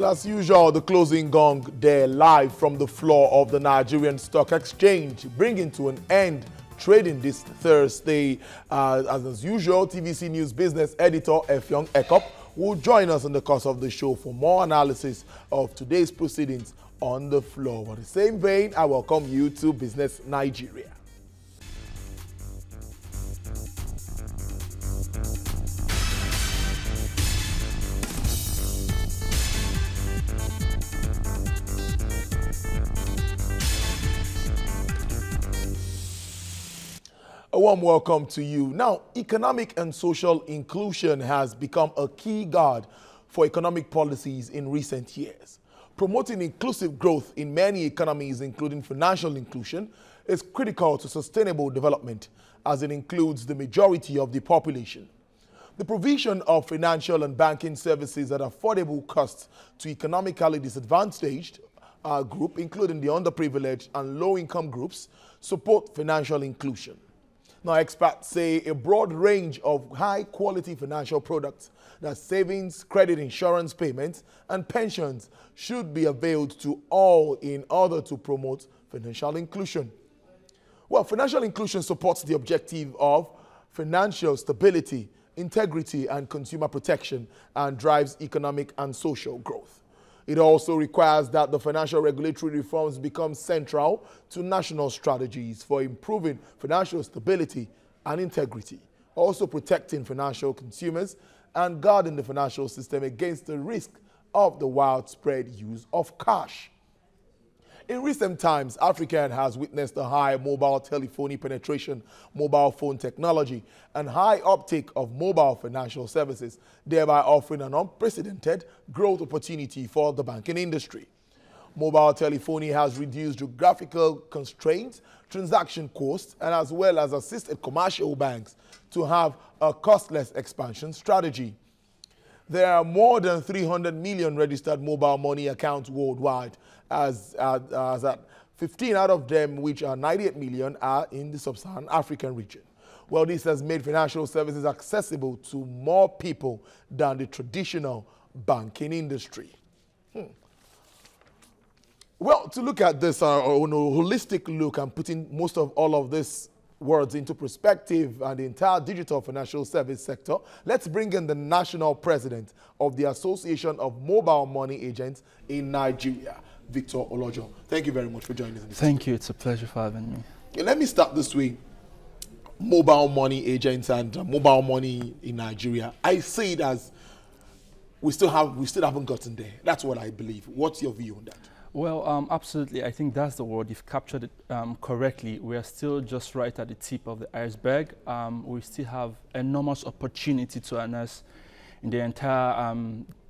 as usual, the closing gong there live from the floor of the Nigerian Stock Exchange, bringing to an end trading this Thursday. As usual, TVC News business editor Effiong Ekop will join us in the course of the show for more analysis of today's proceedings on the floor. In the same vein, I welcome you to Business Nigeria. A warm welcome to you. Now, economic and social inclusion has become a key guard for economic policies in recent years. Promoting inclusive growth in many economies, including financial inclusion, is critical to sustainable development as it includes the majority of the population. The provision of financial and banking services at affordable costs to economically disadvantaged groups, including the underprivileged and low-income groups, support financial inclusion. Now, experts say a broad range of high-quality financial products, that savings, credit insurance payments, and pensions should be availed to all in order to promote financial inclusion. Well, financial inclusion supports the objective of financial stability, integrity, and consumer protection, and drives economic and social growth. It also requires that the financial regulatory reforms become central to national strategies for improving financial stability and integrity, also protecting financial consumers and guarding the financial system against the risk of the widespread use of cash. In recent times, Africa has witnessed a high mobile telephony penetration, mobile phone technology, and high uptake of mobile financial services, thereby offering an unprecedented growth opportunity for the banking industry. Mobile telephony has reduced geographical constraints, transaction costs, and as well as assisted commercial banks to have a costless expansion strategy. There are more than 300 million registered mobile money accounts worldwide, as at 15 out of them, which are 98 million, are in the sub-Saharan African region. Well, this has made financial services accessible to more people than the traditional banking industry. Well, to look at this on a holistic look and putting most of all of this words into perspective and the entire digital financial service sector, let's bring in the national president of the Association of Mobile Money Agents in Nigeria, Victor Olojo. Thank you very much for joining us. Thank you. It's a pleasure for having me. Let me start this way. Mobile money agents and mobile money in Nigeria. I see it as we still haven't gotten there. That's what I believe. What's your view on that? Well, absolutely. I think that's the word. You've captured it correctly. We are still just right at the tip of the iceberg. We still have enormous opportunity to harness in the entire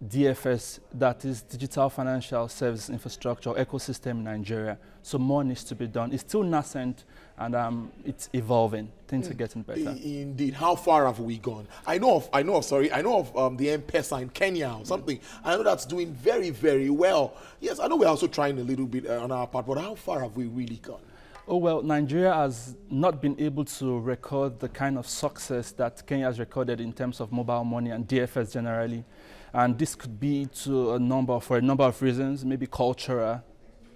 DFS, that is Digital Financial Service Infrastructure ecosystem in Nigeria. So more needs to be done. It's still nascent and it's evolving. Things are getting better. Indeed. How far have we gone? I know of the M-Pesa in Kenya or something. I know that's doing very, very well. Yes, I know we're also trying a little bit on our part, but how far have we really gone? Oh, well, Nigeria has not been able to record the kind of success that Kenya has recorded in terms of mobile money and DFS generally. And this could be for a number of reasons, maybe cultural,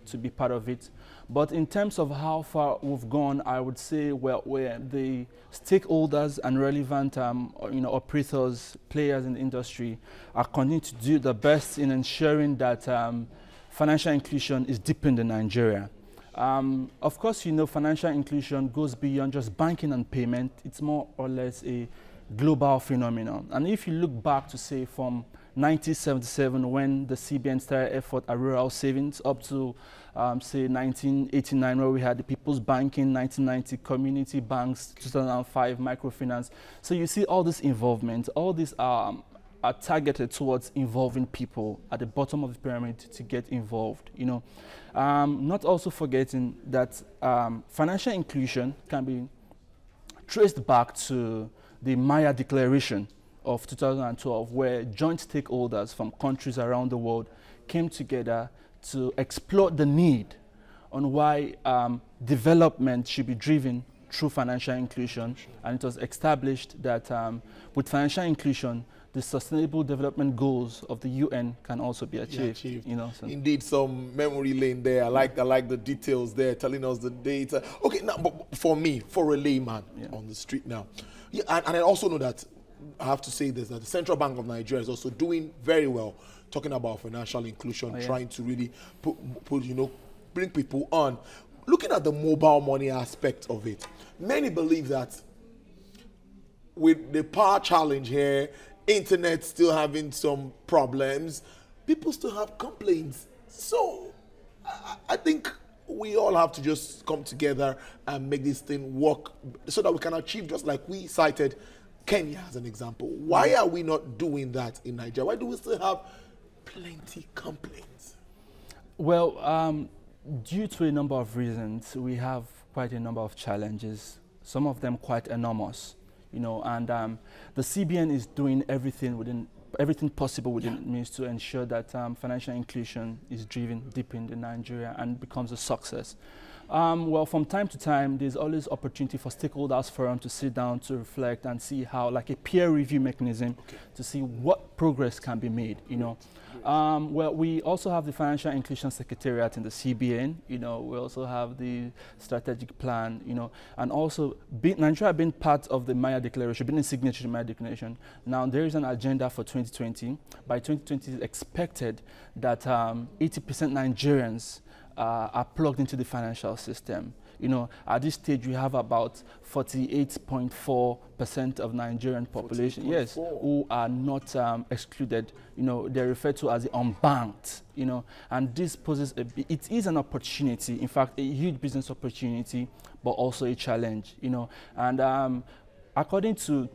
to be part of it. But in terms of how far we've gone, I would say where the stakeholders and relevant operators, players in the industry are continuing to do the best in ensuring that financial inclusion is deepened in Nigeria. Of course, financial inclusion goes beyond just banking and payment. It's more or less a global phenomenon. And if you look back to, say, from 1977, when the CBN started effort at rural savings, up to, say, 1989, where we had the People's Banking, 1990 community banks, 2005 microfinance. So you see all this involvement, all these are targeted towards involving people at the bottom of the pyramid to get involved. Not also forgetting that financial inclusion can be traced back to the Maya Declaration of 2012, where joint stakeholders from countries around the world came together to explore the need on why development should be driven through financial inclusion. And it was established that with financial inclusion, the Sustainable Development Goals of the UN can also be achieved. You know, so. Indeed, some memory lane there. I like the details there, telling us the data. Okay, now, but for me, for a layman on the street now, and I also know that I have to say this, that the Central Bank of Nigeria is also doing very well, talking about financial inclusion, trying to really put bring people on. Looking at the mobile money aspect of it, many believe that with the power challenge here, internet still having some problems, people still have complaints. So I think we all have to just come together and make this thing work so that we can achieve, just like we cited Kenya as an example. Why are we not doing that in Nigeria? Why do we still have plenty complaints? Well, due to a number of reasons, we have quite a number of challenges, some of them quite enormous, you know, and the CBN is doing everything possible within its means to ensure that financial inclusion is driven deep into Nigeria and becomes a success. Well, from time to time, there's always opportunity for stakeholders forum to sit down, to reflect and see how, like a peer review mechanism, to see what progress can be made, you know. Well, we also have the Financial Inclusion Secretariat in the CBN, you know, we also have the strategic plan, you know, and also Nigeria being part of the Maya Declaration, being a signatory to the Maya Declaration. Now, there is an agenda for 2020. By 2020, it's expected that 80% Nigerians are plugged into the financial system. You know, at this stage, we have about 48.4% of Nigerian population, who are not excluded. You know, they're referred to as the unbanked, you know, and this poses it is an opportunity, in fact, a huge business opportunity, but also a challenge, you know. And according to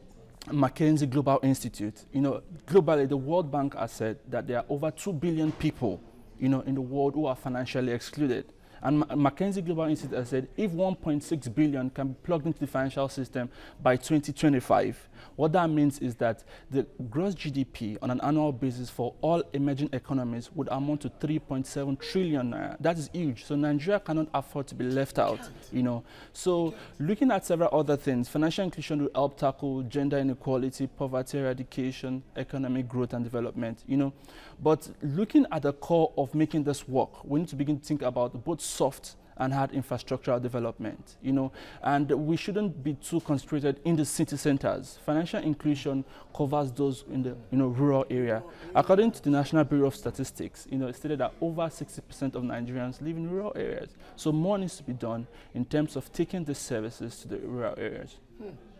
McKinsey Global Institute, you know, globally, the World Bank has said that there are over 2 billion people, you know, in the world who are financially excluded. And McKinsey Global Institute has said if 1.6 billion can be plugged into the financial system by 2025, what that means is that the gross GDP on an annual basis for all emerging economies would amount to 3.7 trillion naira. That is huge. So Nigeria cannot afford to be left out, you know. So looking at several other things, financial inclusion will help tackle gender inequality, poverty eradication, economic growth and development, you know. But looking at the core of making this work, we need to begin to think about both soft and hard infrastructural development, you know, and we shouldn't be too concentrated in the city centers. Financial inclusion covers those in the rural area. According to the National Bureau of Statistics, you know, it stated that over 60% of Nigerians live in rural areas. So more needs to be done in terms of taking these services to the rural areas.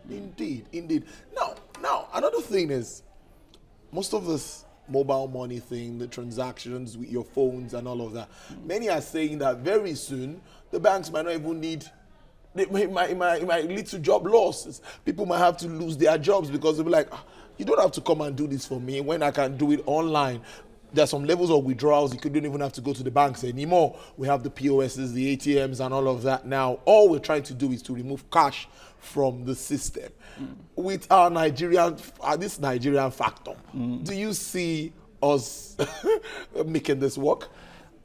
Indeed, indeed. Now, another thing is, most of this mobile money thing, the transactions with your phones and all of that. Many are saying that very soon the banks might not even need, it might lead to job losses. People might have to lose their jobs because they'll be like, you don't have to come and do this for me when I can do it online. There's some levels of withdrawals. You don't even have to go to the banks anymore. We have the POSs, the ATMs and all of that now. All we're trying to do is to remove cash from the system. With our this Nigerian factor, do you see us making this work?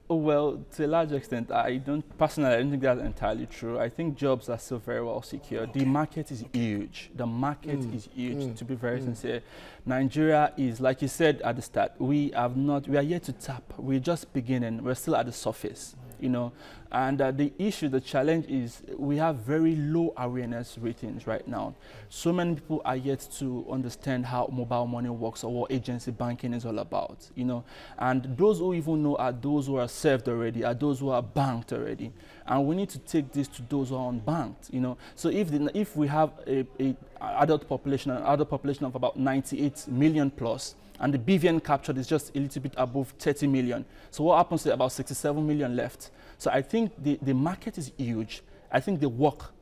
Well, to a large extent, I don't think that's entirely true. I think jobs are still very well secured. The market is huge. The market is huge, to be very sincere. Nigeria is, like you said at the start, we are yet to tap. We're just beginning. We're still at the surface, you know. And the challenge is we have very low awareness ratings right now. So many people are yet to understand how mobile money works or what agency banking is all about, you know. And those who even know are those who are served already, are those who are banked already. And we need to take this to those who are unbanked, you know. So if we have an adult population of about 98 million plus, and the BVN captured is just a little bit above 30 million. So what happens to about 67 million left? So I think the market is huge. I think the work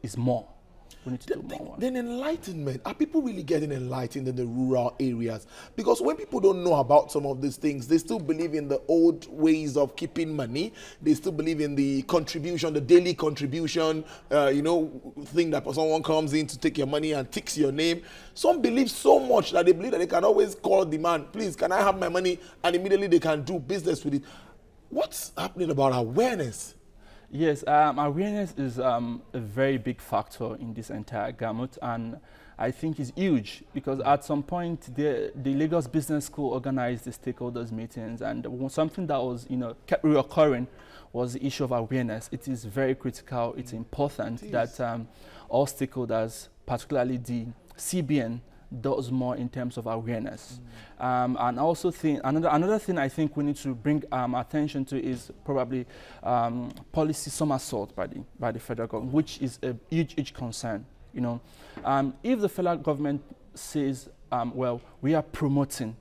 is more. We need to do more. Then enlightenment. Are people really getting enlightened in the rural areas? Because when people don't know about some of these things, they still believe in the old ways of keeping money. They still believe in the contribution, the daily contribution, thing that someone comes in to take your money and ticks your name. Some believe so much that they believe that they can always call the man, please, can I have my money? And immediately they can do business with it. What's happening about awareness? Yes, awareness is a very big factor in this entire gamut, and I think it's huge because at some point the Lagos Business School organized the stakeholders meetings, and something that was kept reoccurring was the issue of awareness. It is very critical. It's important that all stakeholders, particularly the CBN, does more in terms of awareness. And also think another thing I think we need to bring attention to is probably policy somersault by the federal government, which is a huge concern. If the federal government says, well, we are promoting,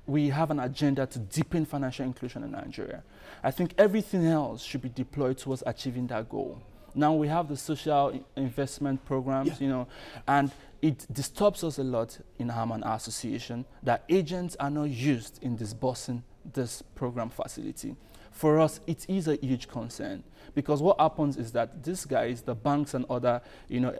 we have an agenda to deepen financial inclusion in Nigeria, I think everything else should be deployed towards achieving that goal. Now we have the social investment programs, and it disturbs us a lot in Harman Association that agents are not used in disbursing this program facility. For us, it is a huge concern because what happens is that these guys, the banks and other, either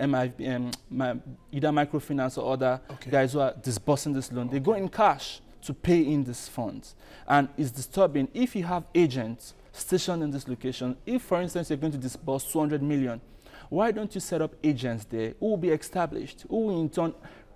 microfinance or other guys who are disbursing this loan, they go in cash to pay in these funds. And it's disturbing if you have agents stationed in this location. If, for instance, you're going to disburse 200 million, why don't you set up agents there who will be established, who will in turn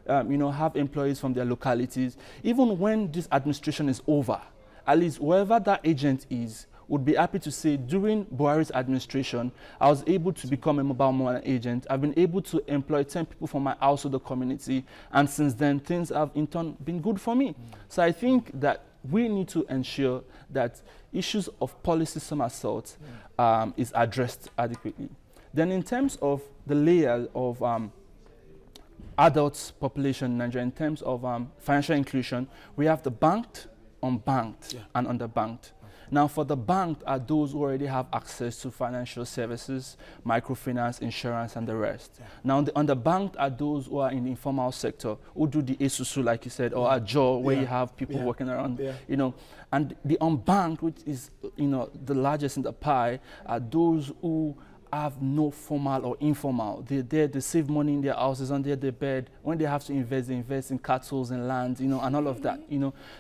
have employees from their localities? Even when this administration is over, at least wherever that agent is, would be happy to say, during Buhari's administration, I was able to become a mobile money agent. I've been able to employ 10 people from my household or community, and since then, things have in turn been good for me. So I think that we need to ensure that issues of policy somersault is addressed adequately. Then in terms of the layer of adult population in Nigeria, in terms of financial inclusion, we have the banked, unbanked, and underbanked. Now, for the banked are those who already have access to financial services, microfinance, insurance, and the rest. Now, the underbanked are those who are in the informal sector, who do the esusu, like you said, or a job where you have people working around, And the unbanked, which is, the largest in the pie, are those who have no formal or informal. They're there, they save money in their houses, under their bed. When they have to invest, they invest in cattle and land, and all of that,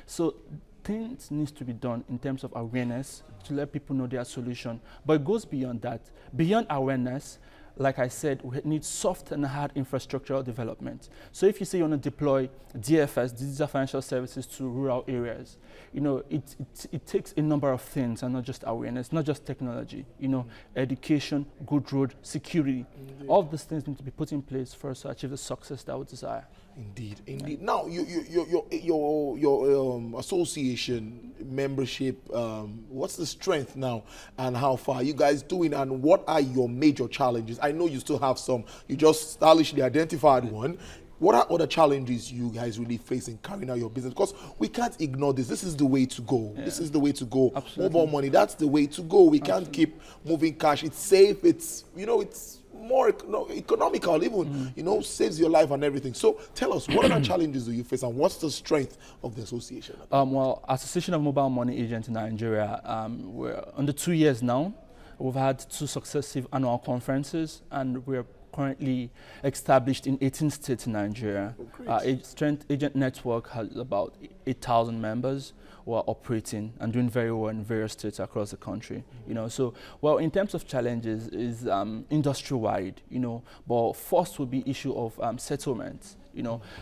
So things needs to be done in terms of awareness to let people know their solution. But it goes beyond that. Beyond awareness, like I said, we need soft and hard infrastructural development. So if you say you want to deploy DFS, digital financial services, to rural areas, it takes a number of things, and not just awareness, not just technology, education, good road, security. All of these things need to be put in place for us to achieve the success that we desire. Indeed, indeed. Now, your association membership, what's the strength now, and how far are you guys doing, and what are your major challenges? I know you still have some. You just stylishly identified one. What are other challenges you guys really face in carrying out your business? Because we can't ignore this. This is the way to go. Yeah. This is the way to go. Absolutely. Mobile money, that's the way to go. We can't keep moving cash. It's safe. It's, it's more economical even, saves your life and everything. So tell us, what other challenges do you face, and what's the strength of the association? Well, Association of Mobile Money Agents in Nigeria, we're under 2 years now. We've had 2 successive annual conferences, and we're currently established in 18 states in Nigeria. Our agent network has about 8,000 members who are operating and doing very well in various states across the country. So, well, in terms of challenges is industry-wide, but first will be issue of settlements.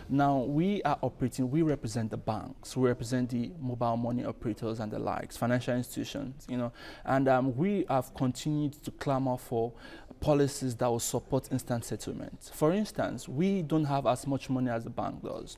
Now we are operating, we represent the banks, we represent the mobile money operators and the likes, financial institutions, and we have continued to clamor for policies that will support instant settlement. For instance, we don't have as much money as the bank does.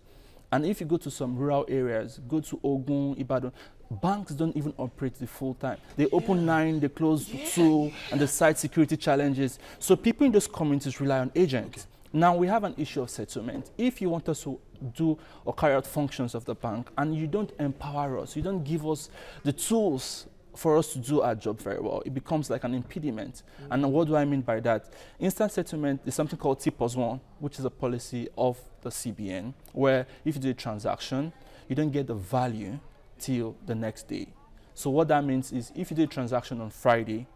And if you go to some rural areas, go to Ogun, Ibadan, banks don't even operate the full time. They open 9, they close 2, and the site security challenges. So people in those communities rely on agents. Now we have an issue of settlement. If you want us to do or carry out functions of the bank, and you don't empower us, you don't give us the tools for us to do our job very well, it becomes like an impediment. And what do I mean by that? Instant settlement is something called T+1, which is a policy of the CBN, where if you do a transaction, you don't get the value till the next day. So what that means is if you do a transaction on Friday,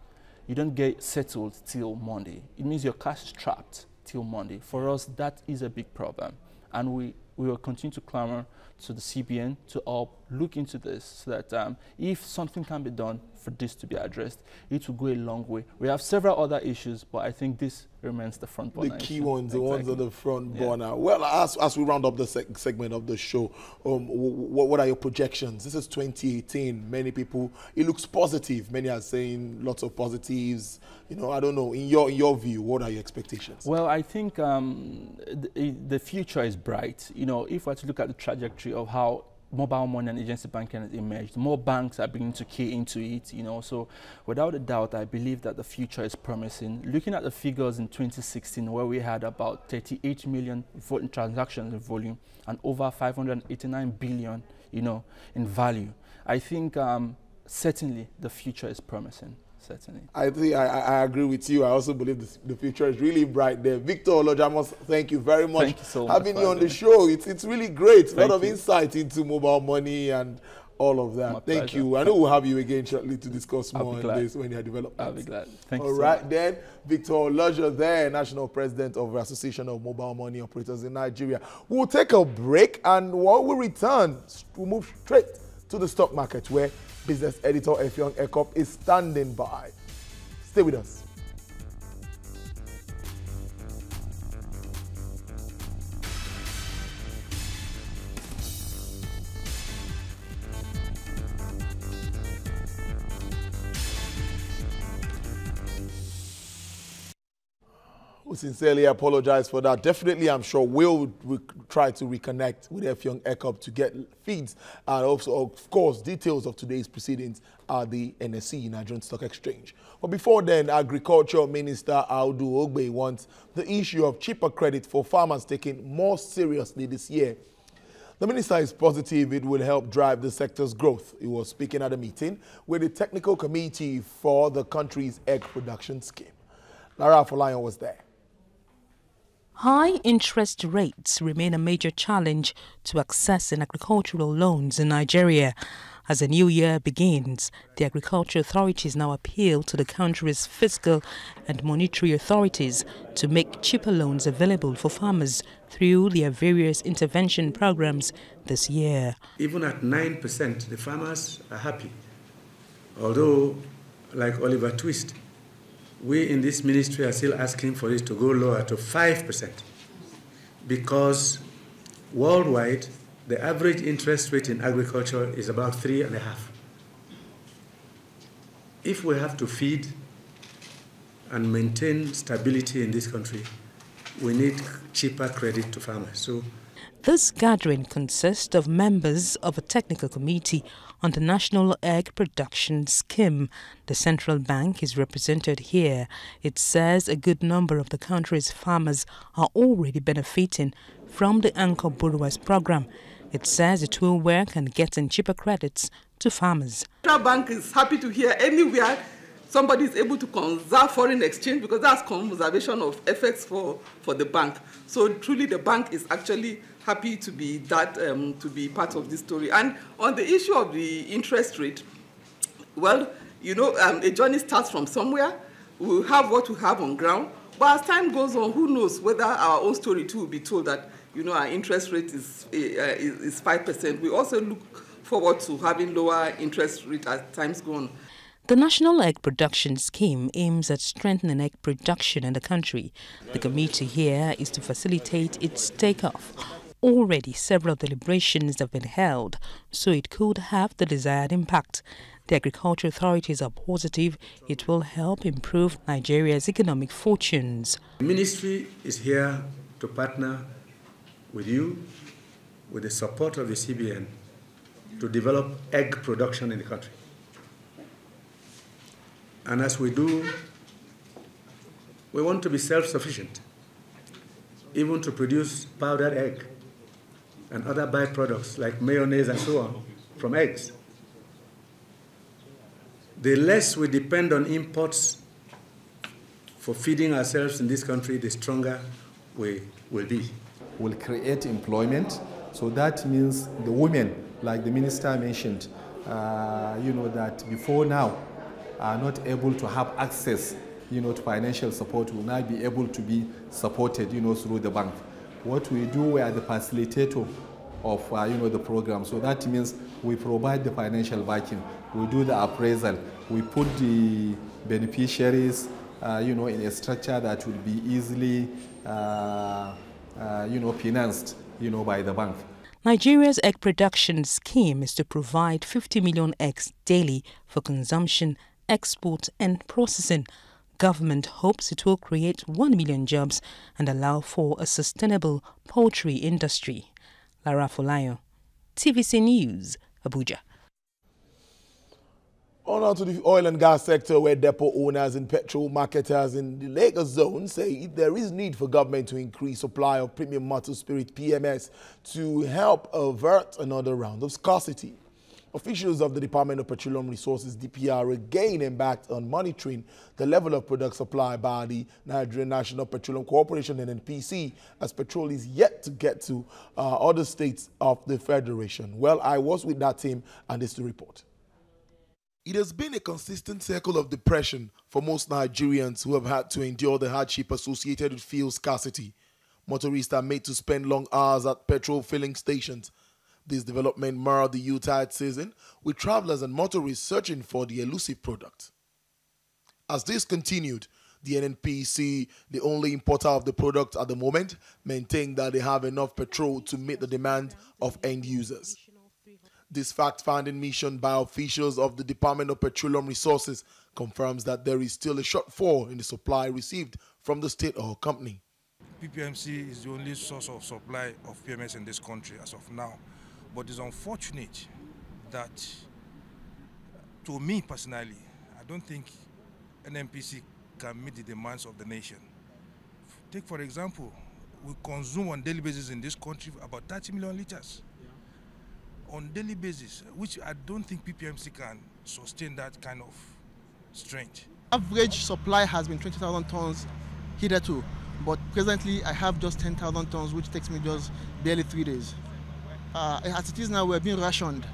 you don't get settled till Monday. It means your cash is trapped till Monday. For us, that is a big problem. And we will continue to clamor to the CBN to help look into this so that if something can be done for this to be addressed, it will go a long way. We have several other issues, but I think this remains the front burner. The key ones, the ones on the front burner. Well, as we round up the segment of the show, what are your projections? This is 2018. Many people, it looks positive. Many are saying lots of positives. You know, I don't know. In your view, what are your expectations? Well, I think the future is bright. You know, if we're to look at the trajectory of how mobile money and agency banking has emerged, more banks are beginning to key into it, you know, so without a doubt, I believe that the future is promising. Looking at the figures in 2016, where we had about 38 million transactions in volume and over 589 billion, you know, in value, I think certainly the future is promising. Certainly. I think I agree with you. I also believe the future is really bright there. Victor Olojo, I must thank you very much. Thank you so much having you on the show. It's really great. A lot of you. insight into mobile money and all of that. My thank pleasure. you. I know we'll have you again shortly to discuss more on this when you are developed. I'll be glad. Thank you. All right, then. Victor Olojo there, National President of the Association of Mobile Money Operators in Nigeria. We'll take a break, and when we return, we'll move straight to the stock market, where business editor Effiong Ekop is standing by. Stay with us. We sincerely apologize for that. Definitely, I'm sure we'll try to reconnect with Effiong Ekop to get feeds and also, of course, details of today's proceedings at the NSE, Nigerian Stock Exchange. But before then, Agriculture Minister Audu Ogbe wants the issue of cheaper credit for farmers taken more seriously this year. The minister is positive it will help drive the sector's growth. He was speaking at a meeting with the technical committee for the country's egg production scheme. Lara Afolayan was there. High interest rates remain a major challenge to accessing agricultural loans in Nigeria. As the new year begins, the agriculture authorities now appeal to the country's fiscal and monetary authorities to make cheaper loans available for farmers through their various intervention programs this year. Even at 9%, the farmers are happy. Although, like Oliver Twist, we in this ministry are still asking for it to go lower to 5%, because worldwide, the average interest rate in agriculture is about 3.5%. If we have to feed and maintain stability in this country, we need cheaper credit to farmers. So, this gathering consists of members of a technical committee on the National Egg Production Scheme. The central bank is represented here. It says a good number of the country's farmers are already benefiting from the Anchor Borrowers program. It says it will work on getting cheaper credits to farmers. The bank is happy to hear anywhere somebody is able to conserve foreign exchange, because that's conservation of effects for the bank. So truly the bank is actually happy to be to be part of this story. And on the issue of the interest rate, well, you know, a journey starts from somewhere. We'll have what we have on ground, but as time goes on, who knows whether our own story too will be told that, you know, our interest rate is 5%. We also look forward to having lower interest rate as times go on. The National Egg Production Scheme aims at strengthening egg production in the country. The committee here is to facilitate its takeoff. Already several deliberations have been held, so it could have the desired impact. The agriculture authorities are positive it will help improve Nigeria's economic fortunes. The ministry is here to partner with you, with the support of the CBN, to develop egg production in the country. And as we do, we want to be self-sufficient, even to produce powdered egg and other byproducts like mayonnaise and so on from eggs. The less we depend on imports for feeding ourselves in this country, the stronger we will be. Will create employment, so that means the women, like the minister mentioned, you know, that before now are not able to have access, you know, to financial support, will now be able to be supported, you know, through the bank. What we do, we are the facilitator of the program. So that means we provide the financial backing, we do the appraisal, we put the beneficiaries in a structure that will be easily financed by the bank. Nigeria's egg production scheme is to provide 50 million eggs daily for consumption, export and processing. Government hopes it will create 1 million jobs and allow for a sustainable poultry industry. Lara Folayo, TVC News, Abuja. On to the oil and gas sector, where depot owners and petrol marketers in the Lagos zone say there is need for government to increase supply of premium motor spirit PMS to help avert another round of scarcity. Officials of the Department of Petroleum Resources, DPR, again embarked on monitoring the level of product supply by the Nigerian National Petroleum Corporation, NNPC, as petrol is yet to get to other states of the Federation. Well, I was with that team, and this is the report. It has been a consistent cycle of depression for most Nigerians who have had to endure the hardship associated with fuel scarcity. Motorists are made to spend long hours at petrol filling stations. This development marred the Yuletide season, with travelers and motorists searching for the elusive product. As this continued, the NNPC, the only importer of the product at the moment, maintained that they have enough petrol to meet the demand of end users. This fact-finding mission by officials of the Department of Petroleum Resources confirms that there is still a shortfall in the supply received from the state oil company. PPMC is the only source of supply of PMS in this country as of now. But it's unfortunate that, to me personally, I don't think NNPC can meet the demands of the nation. Take, for example, we consume on daily basis in this country about 30 million liters. On daily basis, which I don't think PPMC can sustain that kind of strength. Average supply has been 20,000 tons hitherto, but presently I have just 10,000 tons, which takes me just barely 3 days. As it is now, we're being rationed.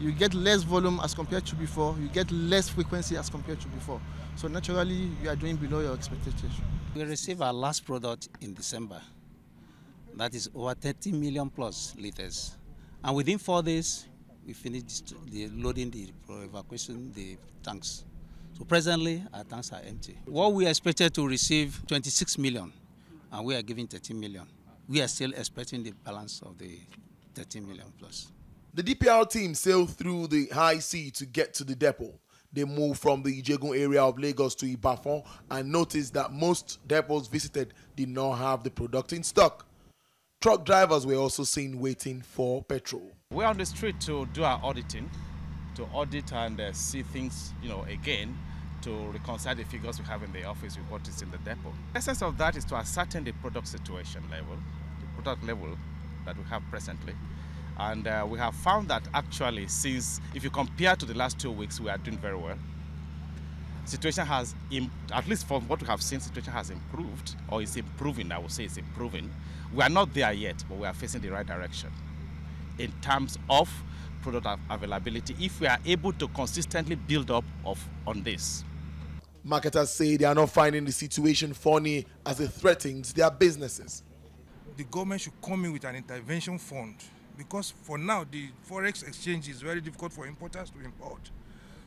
You get less volume as compared to before, you get less frequency as compared to before. So naturally, you are doing below your expectation. We received our last product in December. That is over 30 million plus liters. And within 4 days, we finished loading the evacuation, the tanks. So presently, our tanks are empty. What we expected to receive 26 million, and we are giving 13 million. We are still expecting the balance of the 13 million plus. The DPR team sailed through the high sea to get to the depot. They moved from the Ijegun area of Lagos to Ibadan and noticed that most depots visited did not have the product in stock. Truck drivers were also seen waiting for petrol. We're on the street to do our auditing, to audit and see things, again, to reconcile the figures we have in the office with what is in the depot. The essence of that is to ascertain the product situation level, the product level that we have presently. And we have found that actually, since, if you compare to the last 2 weeks, we are doing very well. Situation has, at least from what we have seen, situation has improved, or is improving. I would say it's improving. We are not there yet, but we are facing the right direction in terms of product availability if we are able to consistently build up on this. Marketers say they are not finding the situation funny as it threatens their businesses. The government should come in with an intervention fund, because for now the forex exchange is very difficult for importers to import.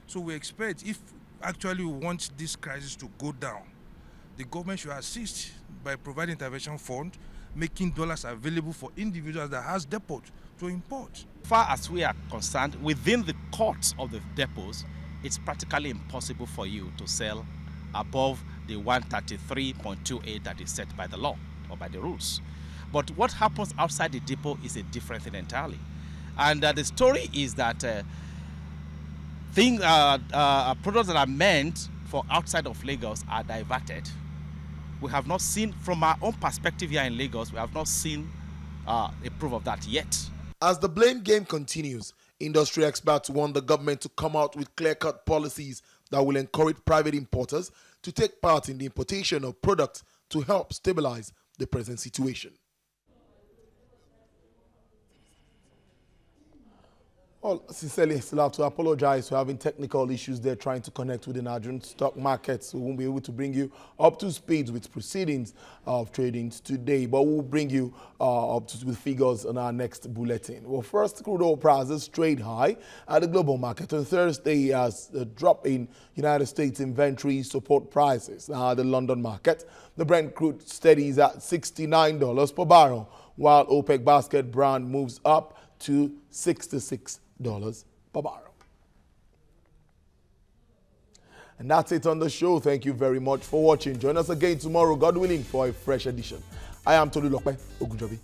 So we expect, if actually we want this crisis to go down, the government should assist by providing intervention fund, making dollars available for individuals that has depot to import. As far as we are concerned, within the courts of the depots, it's practically impossible for you to sell above the 133.28 that is set by the law or by the rules. But what happens outside the depot is a different thing entirely. And the story is that products that are meant for outside of Lagos are diverted. We have not seen, from our own perspective here in Lagos, we have not seen a proof of that yet. As the blame game continues, industry experts want the government to come out with clear-cut policies that will encourage private importers to take part in the importation of products to help stabilize the present situation. Well, sincerely, still have to apologize for having technical issues there trying to connect with the Nigerian stock market. So we won't be able to bring you up to speed with proceedings of trading today, but we'll bring you up to with figures on our next bulletin. Well, first, crude oil prices trade high at the global market on Thursday as the drop in United States inventory support prices. Now, at the London market, the Brent crude steadies at $69 per barrel, while OPEC basket Brent moves up to $66 per barrel. And that's it on the show. Thank you very much for watching. Join us again tomorrow, God willing, for a fresh edition. I am Tolu Lokpe Ogunjobi.